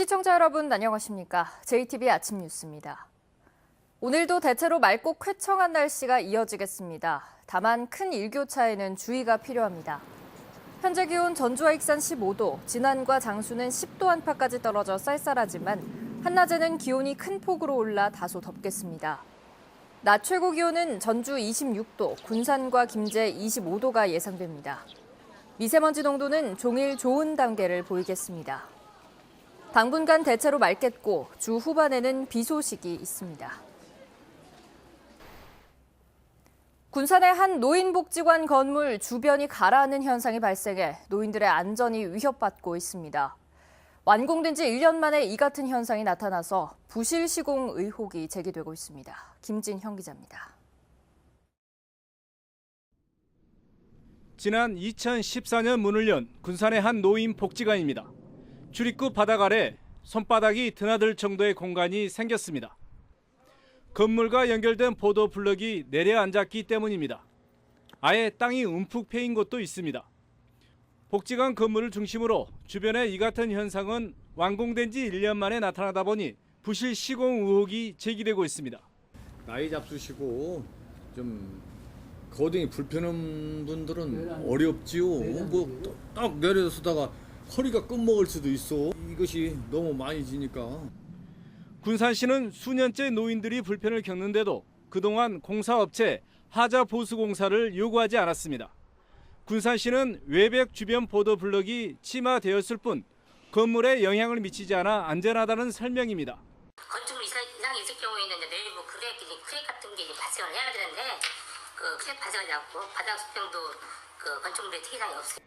시청자 여러분 안녕하십니까? JTBC 아침 뉴스입니다. 오늘도 대체로 맑고 쾌청한 날씨가 이어지겠습니다. 다만 큰 일교차에는 주의가 필요합니다. 현재 기온 전주와 익산 15도, 진안과 장수는 10도 안팎까지 떨어져 쌀쌀하지만 한낮에는 기온이 큰 폭으로 올라 다소 덥겠습니다. 낮 최고 기온은 전주 26도, 군산과 김제 25도가 예상됩니다. 미세먼지 농도는 종일 좋은 단계를 보이겠습니다. 당분간 대체로 맑겠고 주 후반에는 비 소식이 있습니다. 군산의 한 노인복지관 건물 주변이 가라앉는 현상이 발생해 노인들의 안전이 위협받고 있습니다. 완공된 지 1년 만에 이 같은 현상이 나타나서 부실 시공 의혹이 제기되고 있습니다. 김진형 기자입니다. 지난 2014년 문을 연 군산의 한 노인복지관입니다. 출입구 바닥 아래 손바닥이 드나들 정도의 공간이 생겼습니다. 건물과 연결된 보도 블럭이 내려앉았기 때문입니다. 아예 땅이 움푹 패인 곳도 있습니다. 복지관 건물을 중심으로 주변에 이 같은 현상은 완공된 지 1년 만에 나타나다 보니 부실 시공 의혹이 제기되고 있습니다. 나이 잡수시고 좀 거동이 불편한 분들은 어렵지요. 뭐 딱 내려서다가 허리가 끝먹을 수도 있어. 이것이 너무 많이 지니까. 군산시는 수년째 노인들이 불편을 겪는데도 그동안 공사업체 하자보수공사를 요구하지 않았습니다. 군산시는 외벽 주변 보도 블럭이 침하되었을 뿐 건물에 영향을 미치지 않아 안전하다는 설명입니다. 건축물 이상이 있을 경우에는 내일 뭐 크랙 같은 게 발생을 해야 되는데 그 크랙 발생하지 않고 바닥 수평도 그 건축물에 특이사항이 없어요.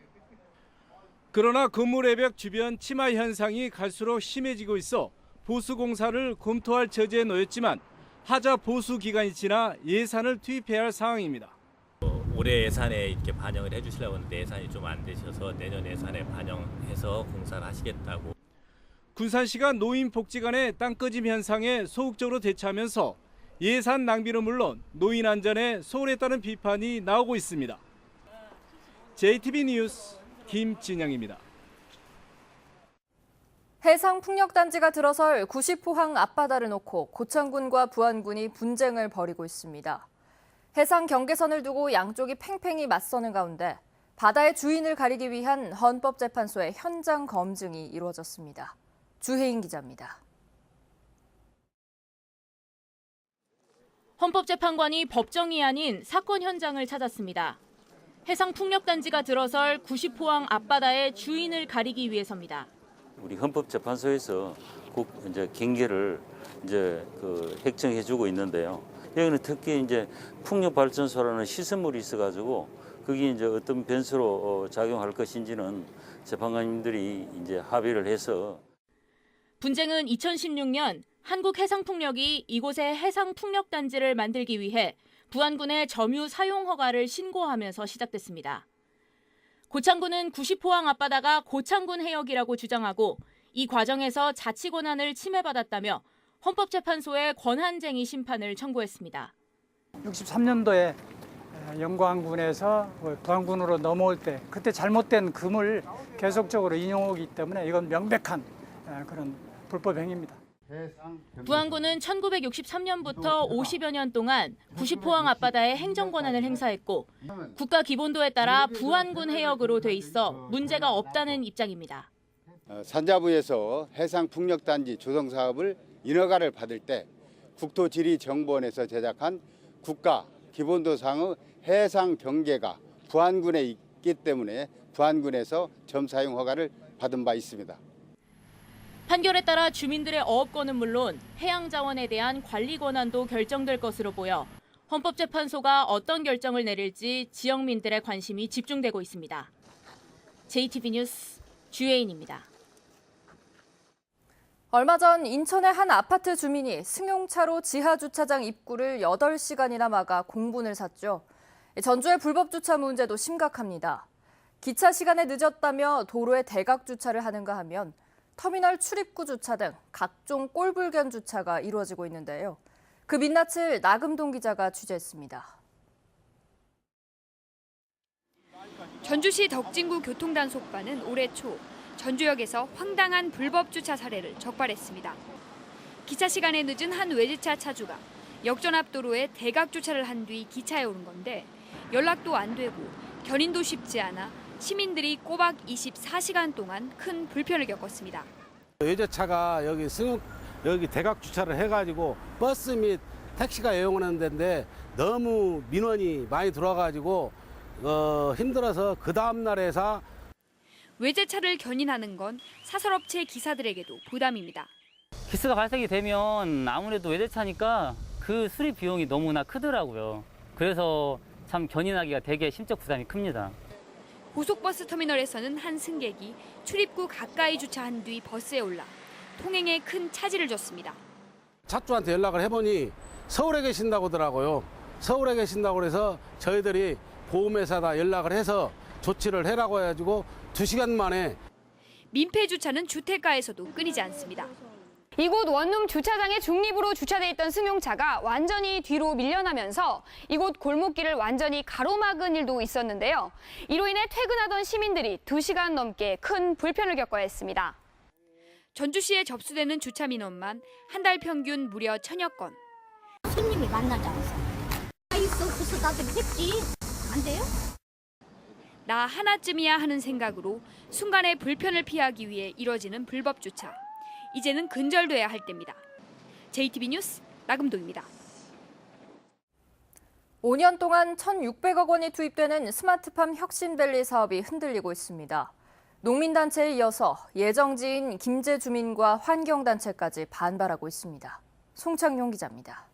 그러나 건물 외벽 주변 침하 현상이 갈수록 심해지고 있어 보수 공사를 검토할 처지에 놓였지만 하자 보수 기간이 지나 예산을 투입해야 할 상황입니다. 올해 예산에 이렇게 반영을 해주시려고 하는데 예산이 좀 안 되셔서 내년 예산에 반영해서 공사를 하시겠다고. 군산시가 노인복지관의 땅꺼짐 현상에 소극적으로 대처하면서 예산 낭비는 물론 노인 안전에 소홀했다는 비판이 나오고 있습니다. JTBC 뉴스 김진영입니다. 해상풍력단지가 들어설 90호항 앞바다를 놓고 고창군과 부안군이 분쟁을 벌이고 있습니다. 해상 경계선을 두고 양쪽이 팽팽히 맞서는 가운데 바다의 주인을 가리기 위한 헌법재판소의 현장 검증이 이루어졌습니다. 주혜인 기자입니다. 헌법재판관이 법정이 아닌 사건 현장을 찾았습니다. 해상풍력단지가 들어설 90호항 앞바다의 주인을 가리기 위해서입니다. 우리 헌법재판소에서 국 이제 경계를 획정해주고 있는데요. 여기는 특히 이제 풍력발전소라는 시설물이 있어가지고 그게 이제 어떤 변수로 작용할 것인지는 재판관님들이 이제 합의를 해서. 분쟁은 2016년 한국해상풍력이 이곳에 해상풍력단지를 만들기 위해 부안군의 점유 사용 허가를 신고하면서 시작됐습니다. 고창군은 90호항 앞바다가 고창군 해역이라고 주장하고 이 과정에서 자치 권한을 침해받았다며 헌법재판소에 권한쟁의 심판을 청구했습니다. 63년도에 영광군에서 부안군으로 넘어올 때 그때 잘못된 금을 계속적으로 인용하기 때문에 이건 명백한 그런 불법 행위입니다. 부안군은 1963년부터 50여 년 동안 90호항 앞바다에 행정 권한을 행사했고 국가 기본도에 따라 부안군 해역으로 돼 있어 문제가 없다는 입장입니다. 산자부에서 해상풍력단지 조성 사업을 인허가를 받을 때 국토지리정보원에서 제작한 국가 기본도상의 해상 경계가 부안군에 있기 때문에 부안군에서 점 사용 허가를 받은 바 있습니다. 판결에 따라 주민들의 어업권은 물론 해양자원에 대한 관리 권한도 결정될 것으로 보여 헌법재판소가 어떤 결정을 내릴지 지역민들의 관심이 집중되고 있습니다. JTBC 뉴스 주혜인입니다. 얼마 전 인천의 한 아파트 주민이 승용차로 지하주차장 입구를 8시간이나 막아 공분을 샀죠. 전주의 불법 주차 문제도 심각합니다. 기차 시간에 늦었다며 도로에 대각 주차를 하는가 하면 터미널 출입구 주차 등 각종 꼴불견 주차가 이루어지고 있는데요. 그 민낯을 나금동 기자가 취재했습니다. 전주시 덕진구 교통단속반은 올해 초 전주역에서 황당한 불법 주차 사례를 적발했습니다. 기차 시간에 늦은 한 외제차 차주가 역전 앞 도로에 대각 주차를 한 뒤 기차에 오른 건데 연락도 안 되고 견인도 쉽지 않아 시민들이 꼬박 24시간 동안 큰 불편을 겪었습니다. 외제차가 여기 대각 주차를 해가지고 버스 및 택시가 이용하는 데인데 너무 민원이 많이 들어와가지고 힘들어서 그 다음 날에서 외제차를 견인하는 건 사설업체 기사들에게도 부담입니다. 기스가 발생이 되면 아무래도 외제차니까 그 수리 비용이 너무나 크더라고요. 그래서 참 견인하기가 되게 심적 부담이 큽니다. 고속버스 터미널에서는 한 승객이 출입구 가까이 주차한 뒤 버스에 올라 통행에 큰 차질을 줬습니다. 차주한테 연락을 해보니 서울에 계신다고 하더라고요. 서울에 계신다고 해서 저희들이 보험회사다 연락을 해서 조치를 해라고 해가지고 2시간 만에. 민폐 주차는 주택가에서도 끊이지 않습니다. 이곳 원룸 주차장에 중립으로 주차돼 있던 승용차가 완전히 뒤로 밀려나면서 이곳 골목길을 완전히 가로막은 일도 있었는데요. 이로 인해 퇴근하던 시민들이 2시간 넘게 큰 불편을 겪어야 했습니다. 전주시에 접수되는 주차 민원만 한 달 평균 무려 1000여 건. 손님이 만나지 않았어. 있어, 그래서 나도 했지. 안 돼요? 나 하나쯤이야 하는 생각으로 순간의 불편을 피하기 위해 이뤄지는 불법 주차. 이제는 근절돼야 할 때입니다. JTB 뉴스 나금동입니다. 5년 동안 1,600억 원이 투입되는 스마트팜 혁신밸리 사업이 흔들리고 있습니다. 농민단체에 이어서 예정지인 김제 주민과 환경단체까지 반발하고 있습니다. 송창용 기자입니다.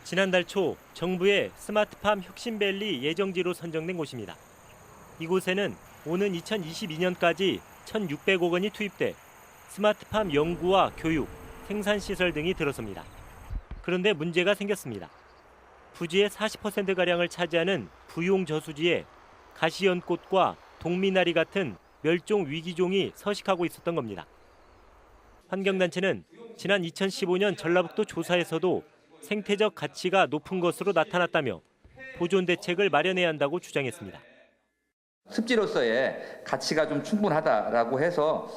지난달 초 정부의 스마트팜 혁신밸리 예정지로 선정된 곳입니다. 이곳에는 오는 2022년까지 1,600억 원이 투입돼 스마트팜 연구와 교육, 생산시설 등이 들어섭니다. 그런데 문제가 생겼습니다. 부지의 40%가량을 차지하는 부용저수지에 가시연꽃과 동미나리 같은 멸종 위기종이 서식하고 있었던 겁니다. 환경단체는 지난 2015년 전라북도 조사에서도 생태적 가치가 높은 것으로 나타났다며 보존 대책을 마련해야 한다고 주장했습니다. 습지로서의 가치가 좀 충분하다라고 해서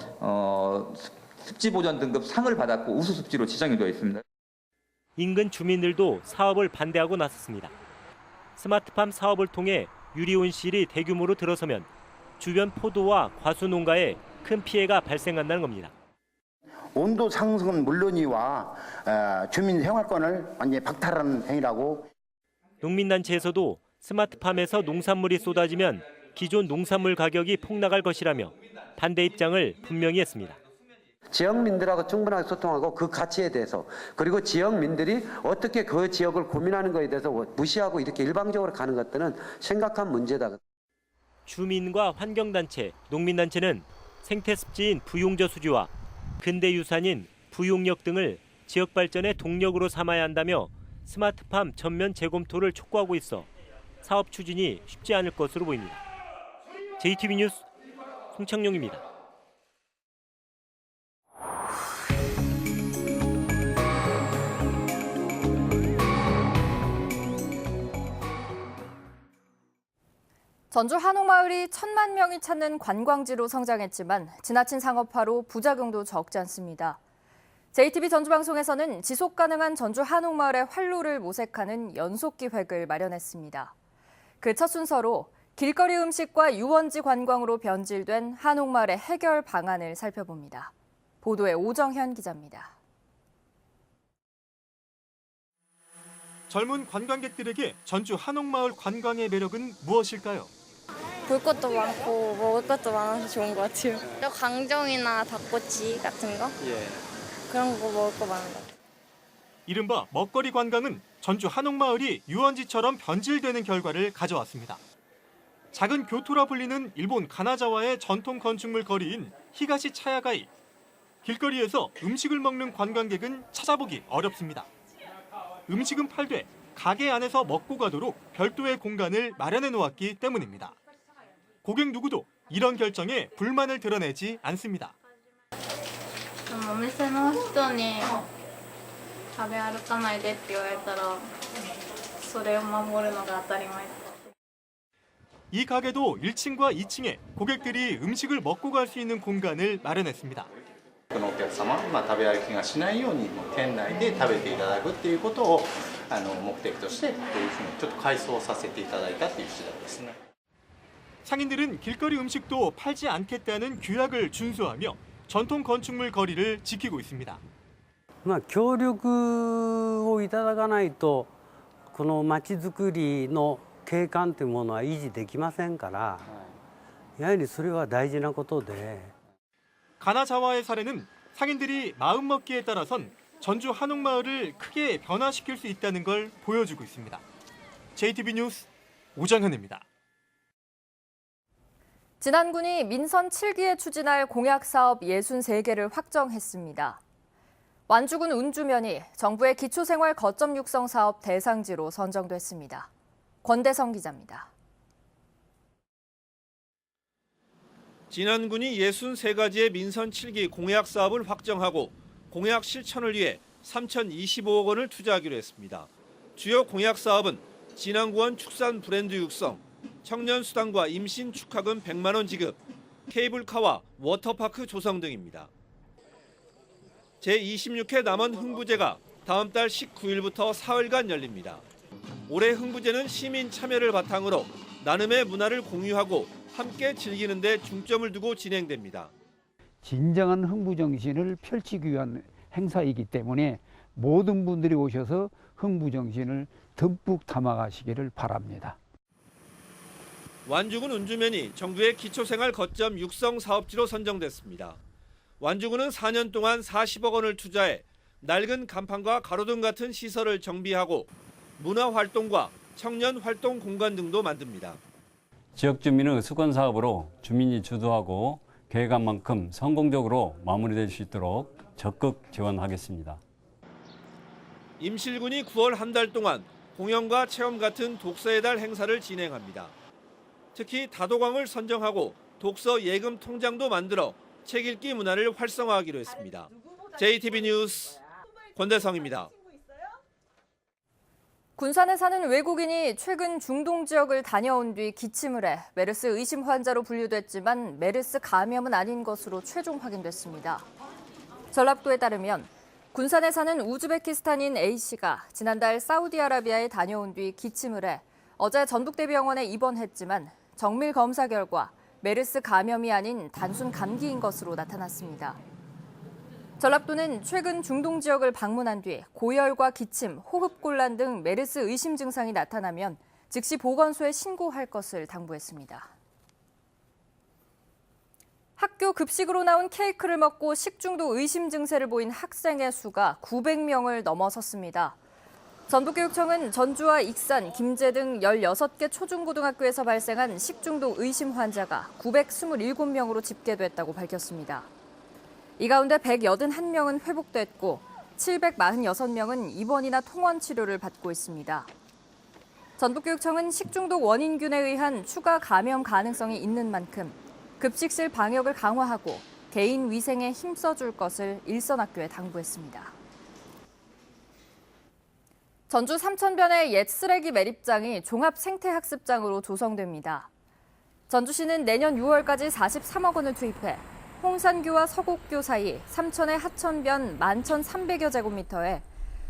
습지 보전 등급 상을 받았고 우수 습지로 지정이 되어 있습니다. 인근 주민들도 사업을 반대하고 나섰습니다. 스마트팜 사업을 통해 유리온실이 대규모로 들어서면 주변 포도와 과수 농가에 큰 피해가 발생한다는 겁니다. 온도 상승은 물론이와 주민 생활권을 완전히 박탈하는 행위라고. 농민단체에서도 스마트팜에서 농산물이 쏟아지면 기존 농산물 가격이 폭락할 것이라며 반대 입장을 분명히 했습니다. 지역민들하고 충분하게 소통하고 그 가치에 대해서 그리고 지역민들이 어떻게 그 지역을 고민하는 것에 대해서 무시하고 이렇게 일방적으로 가는 것들은 심각한 문제다. 주민과 환경단체, 농민단체는 생태습지인 부용저수지와 근대유산인 부용역 등을 지역 발전의 동력으로 삼아야 한다며 스마트팜 전면 재검토를 촉구하고 있어 사업 추진이 쉽지 않을 것으로 보입니다. JTB 뉴스 송창용입니다. 전주 한옥마을이 1,000만 명이 찾는 관광지로 성장했지만 지나친 상업화로 부작용도 적지 않습니다. JTB 전주방송에서는 지속가능한 전주 한옥마을의 활로를 모색하는 연속기획을 마련했습니다. 그 첫 순서로 길거리 음식과 유원지 관광으로 변질된 한옥마을의 해결 방안을 살펴봅니다. 보도에 오정현 기자입니다. 젊은 관광객들에게 전주 한옥마을 관광의 매력은 무엇일까요? 볼 것도 많고 먹을 것도 많아서 좋은 것 같아요. 또 강정이나 닭꼬치 같은 거? 그런 거 먹을 거 많은 것 같아요. 이른바 먹거리 관광은 전주 한옥마을이 유원지처럼 변질되는 결과를 가져왔습니다. 작은 교토라 불리는 일본 가나자와의 전통 건축물 거리인 히가시 차야가이. 길거리에서 음식을 먹는 관광객은 찾아보기 어렵습니다. 음식은 팔되 가게 안에서 먹고 가도록 별도의 공간을 마련해 놓았기 때문입니다. 고객 누구도 이런 결정에 불만을 드러내지 않습니다. お店の人に食べ歩かないでって言われたらそれを守るのが当たり前。이 가게도 1층과 2층에 고객들이 음식을 먹고 갈 수 있는 공간을 마련했습니다. お客様、食べ歩きがしないように店内で食べていただくっていうことを目的としてこういうふうにちょっと改装させていただいたという次第ですね。 상인들은 길거리 음식도 팔지 않겠다는 규약을 준수하며 전통 건축물 거리를 지키고 있습니다. 協力をいただかないとこの街づくりの景観というものは維持できませんから、やはりそれは大事なことで。 가나자와의 사례는 상인들이 마음먹기에 따라선 전주 한옥마을을 크게 변화시킬 수 있다는 걸 보여주고 있습니다. JTB 뉴스 오정현입니다. 진안군이 민선 7기에 추진할 공약사업 63개를 확정했습니다. 완주군 운주면이 정부의 기초생활 거점 육성 사업 대상지로 선정됐습니다. 권대성 기자입니다. 진안군이 63가지의 민선 7기 공약 사업을 확정하고 공약 실천을 위해 3,025억 원을 투자하기로 했습니다. 주요 공약 사업은 진안구원 축산 브랜드 육성, 청년 수당과 임신 축하금 100만 원 지급, 케이블카와 워터파크 조성 등입니다. 제26회 남원 흥부제가 다음 달 19일부터 사흘간 열립니다. 올해 흥부제는 시민 참여를 바탕으로 나눔의 문화를 공유하고 함께 즐기는 데 중점을 두고 진행됩니다. 진정한 흥부 정신을 펼치기 위한 행사이기 때문에 모든 분들이 오셔서 흥부 정신을 듬뿍 담아가시기를 바랍니다. 완주군 운주면이 정부의 기초생활 거점 육성 사업지로 선정됐습니다. 완주군은 4년 동안 40억 원을 투자해 낡은 간판과 가로등 같은 시설을 정비하고 문화활동과 청년활동 공간 등도 만듭니다. 지역 주민의 수건 사업으로 주민이 주도하고 계획한 만큼 성공적으로 마무리될 수 있도록 적극 지원하겠습니다. 임실군이 9월 한 달 동안 공연과 체험 같은 독서의 달 행사를 진행합니다. 특히 다도강을 선정하고 독서 예금 통장도 만들어 책 읽기 문화를 활성화하기로 했습니다. JTB 뉴스 권대성입니다. 군산에 사는 외국인이 최근 중동 지역을 다녀온 뒤 기침을 해 메르스 의심 환자로 분류됐지만 메르스 감염은 아닌 것으로 최종 확인됐습니다. 전라도에 따르면 군산에 사는 우즈베키스탄인 A씨가 지난달 사우디아라비아에 다녀온 뒤 기침을 해 어제 전북대병원에 입원했지만 정밀 검사 결과 메르스 감염이 아닌 단순 감기인 것으로 나타났습니다. 전라도는 최근 중동 지역을 방문한 뒤 고열과 기침, 호흡곤란 등 메르스 의심 증상이 나타나면 즉시 보건소에 신고할 것을 당부했습니다. 학교 급식으로 나온 케이크를 먹고 식중독 의심 증세를 보인 학생의 수가 900명을 넘어섰습니다. 전북교육청은 전주와 익산, 김제 등 16개 초중고등학교에서 발생한 식중독 의심 환자가 927명으로 집계됐다고 밝혔습니다. 이 가운데 181명은 회복됐고 746명은 입원이나 통원 치료를 받고 있습니다. 전북교육청은 식중독 원인균에 의한 추가 감염 가능성이 있는 만큼 급식실 방역을 강화하고 개인 위생에 힘써줄 것을 일선학교에 당부했습니다. 전주 삼천변의 옛 쓰레기 매립장이 종합생태학습장으로 조성됩니다. 전주시는 내년 6월까지 43억 원을 투입해 홍산교와 서곡교 사이 삼천의 하천변 11,300여 제곱미터에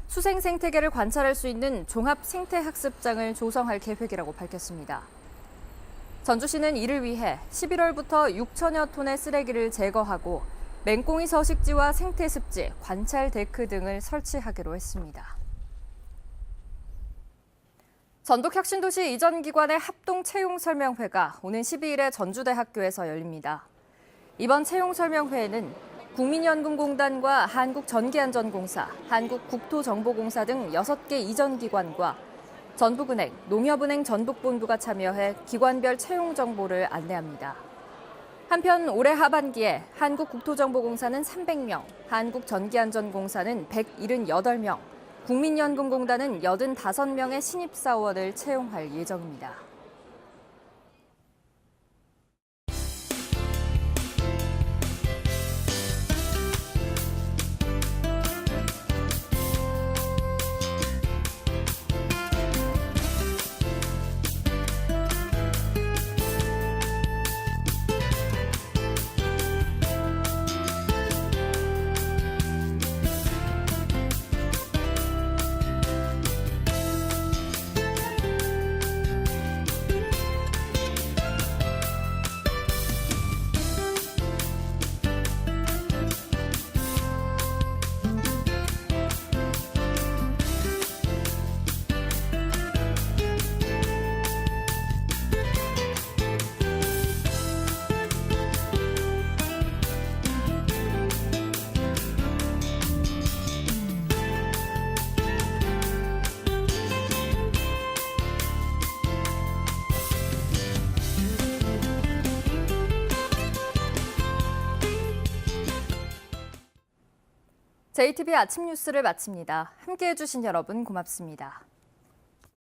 수생 생태계를 관찰할 수 있는 종합생태학습장을 조성할 계획이라고 밝혔습니다. 전주시는 이를 위해 11월부터 6천여 톤의 쓰레기를 제거하고 맹꽁이 서식지와 생태습지, 관찰 데크 등을 설치하기로 했습니다. 전북혁신도시 이전 기관의 합동 채용 설명회가 오는 12일에 전주대학교에서 열립니다. 이번 채용 설명회에는 국민연금공단과 한국전기안전공사, 한국국토정보공사 등 6개 이전 기관과 전북은행, 농협은행 전북본부가 참여해 기관별 채용 정보를 안내합니다. 한편 올해 하반기에 한국국토정보공사는 300명, 한국전기안전공사는 178명, 국민연금공단은 85명의 신입사원을 채용할 예정입니다. JTB 아침 뉴스를 마칩니다. 함께해 주신 여러분 고맙습니다.